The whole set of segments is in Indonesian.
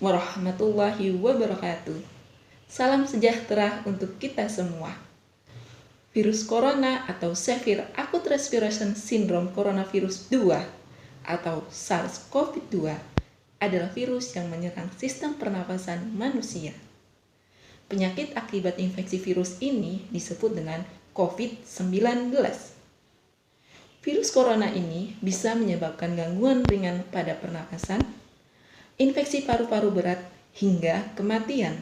warahmatullahi wabarakatuh. Salam sejahtera untuk kita semua. Virus corona atau Severe Acute Respiration Syndrome Coronavirus 2 atau SARS-CoV-2 adalah virus yang menyerang sistem pernapasan manusia. Penyakit akibat infeksi virus ini disebut dengan COVID-19. Virus corona ini bisa menyebabkan gangguan ringan pada pernapasan, infeksi paru-paru berat, hingga kematian.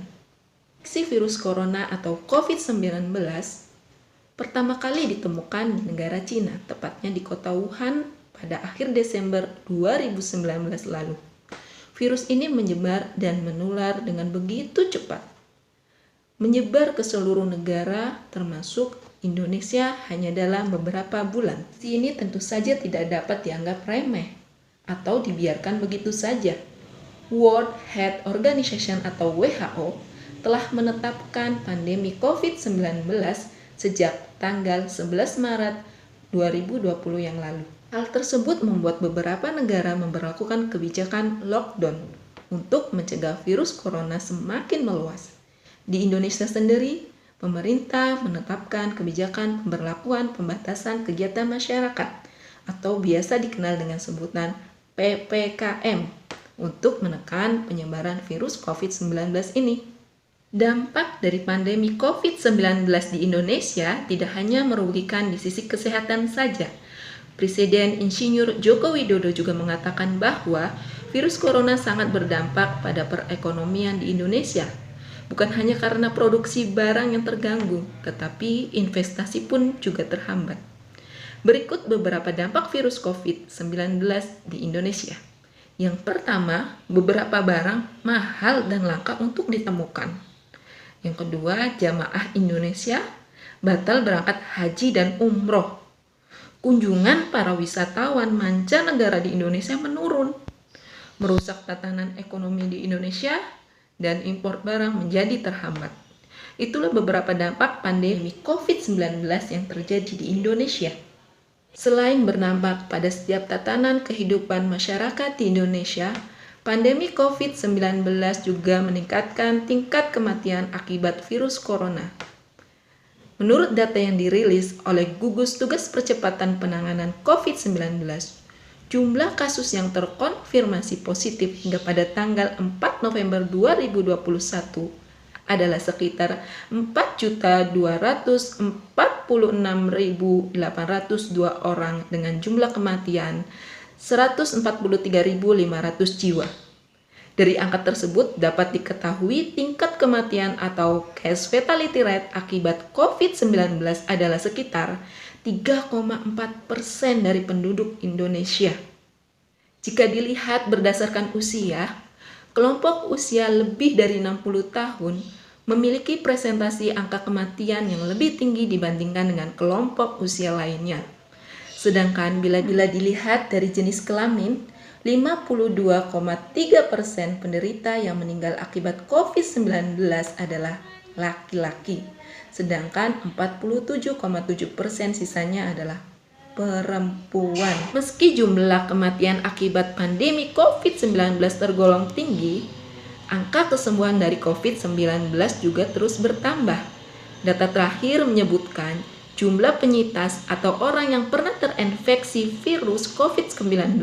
Infeksi virus corona atau COVID-19 pertama kali ditemukan di negara Cina, tepatnya di kota Wuhan pada akhir Desember 2019 lalu. Virus ini menyebar dan menular dengan begitu cepat. Menyebar ke seluruh negara termasuk Indonesia hanya dalam beberapa bulan. Ini tentu saja tidak dapat dianggap remeh atau dibiarkan begitu saja. World Health Organization atau WHO telah menetapkan pandemi COVID-19 sejak tanggal 11 Maret 2020 yang lalu. Hal tersebut membuat beberapa negara memberlakukan kebijakan lockdown untuk mencegah virus corona semakin meluas. Di Indonesia sendiri, pemerintah menetapkan kebijakan pemberlakuan pembatasan kegiatan masyarakat atau biasa dikenal dengan sebutan PPKM untuk menekan penyebaran virus COVID-19 ini. Dampak dari pandemi COVID-19 di Indonesia tidak hanya merugikan di sisi kesehatan saja. Presiden Insinyur Joko Widodo juga mengatakan bahwa virus corona sangat berdampak pada perekonomian di Indonesia. Bukan hanya karena produksi barang yang terganggu, tetapi investasi pun juga terhambat. Berikut beberapa dampak virus COVID-19 di Indonesia. Yang pertama, beberapa barang mahal dan langka untuk ditemukan. Yang kedua, jamaah Indonesia batal berangkat haji dan umroh. Kunjungan para wisatawan mancanegara di Indonesia menurun, merusak tatanan ekonomi di Indonesia, dan impor barang menjadi terhambat. Itulah beberapa dampak pandemi COVID-19 yang terjadi di Indonesia. Selain berdampak pada setiap tatanan kehidupan masyarakat di Indonesia, pandemi COVID-19 juga meningkatkan tingkat kematian akibat virus corona. Menurut data yang dirilis oleh Gugus Tugas Percepatan Penanganan COVID-19, jumlah kasus yang terkonfirmasi positif hingga pada tanggal 4 November 2021 adalah sekitar 4.246.802 orang dengan jumlah kematian 143.500 jiwa. Dari angka tersebut dapat diketahui tingkat kematian atau case fatality rate akibat COVID-19 adalah sekitar 3,4% dari penduduk Indonesia. Jika dilihat berdasarkan usia, kelompok usia lebih dari 60 tahun memiliki presentasi angka kematian yang lebih tinggi dibandingkan dengan kelompok usia lainnya. Sedangkan bila dilihat dari jenis kelamin, 52,3% penderita yang meninggal akibat COVID-19 adalah laki-laki, sedangkan 47,7% sisanya adalah perempuan. Meski jumlah kematian akibat pandemi COVID-19 tergolong tinggi, angka kesembuhan dari COVID-19 juga terus bertambah. Data terakhir menyebutkan jumlah penyintas atau orang yang pernah terinfeksi virus COVID-19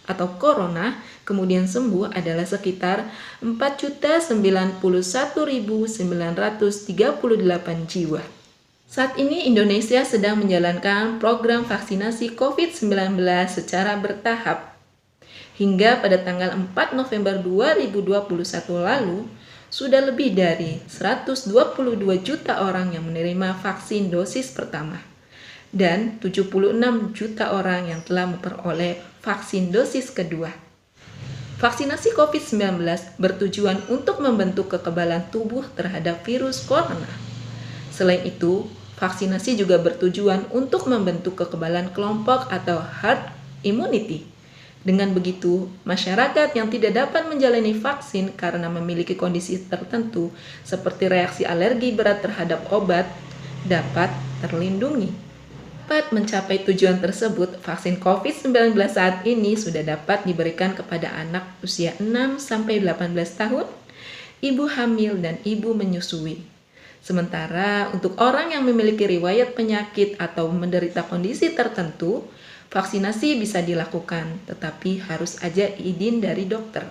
atau corona kemudian sembuh adalah sekitar 4.091.938 jiwa. Saat ini Indonesia sedang menjalankan program vaksinasi COVID-19 secara bertahap. Hingga pada tanggal 4 November 2021 lalu, sudah lebih dari 122 juta orang yang menerima vaksin dosis pertama dan 76 juta orang yang telah memperoleh vaksin dosis kedua. Vaksinasi COVID-19 bertujuan untuk membentuk kekebalan tubuh terhadap virus corona. Selain itu, vaksinasi juga bertujuan untuk membentuk kekebalan kelompok atau herd immunity. Dengan begitu, masyarakat yang tidak dapat menjalani vaksin karena memiliki kondisi tertentu seperti reaksi alergi berat terhadap obat dapat terlindungi. dapat mencapai tujuan tersebut, vaksin COVID-19 saat ini sudah dapat diberikan kepada anak usia 6-18 tahun, ibu hamil, dan ibu menyusui. Sementara untuk orang yang memiliki riwayat penyakit atau menderita kondisi tertentu, vaksinasi bisa dilakukan, tetapi harus ada izin dari dokter.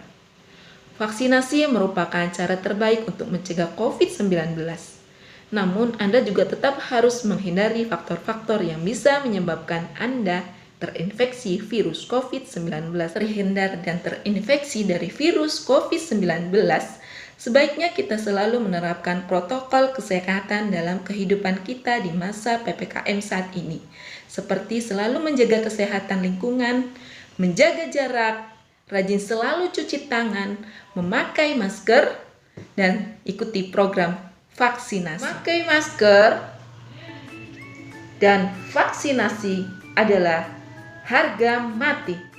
Vaksinasi merupakan cara terbaik untuk mencegah COVID-19. Namun, Anda juga tetap harus menghindari faktor-faktor yang bisa menyebabkan Anda terinfeksi virus COVID-19. Terhindar dan terinfeksi dari virus COVID-19, sebaiknya kita selalu menerapkan protokol kesehatan dalam kehidupan kita di masa PPKM saat ini, seperti selalu menjaga kesehatan lingkungan, menjaga jarak, rajin selalu cuci tangan, memakai masker, dan ikuti program vaksinasi. Memakai masker dan vaksinasi adalah harga mati.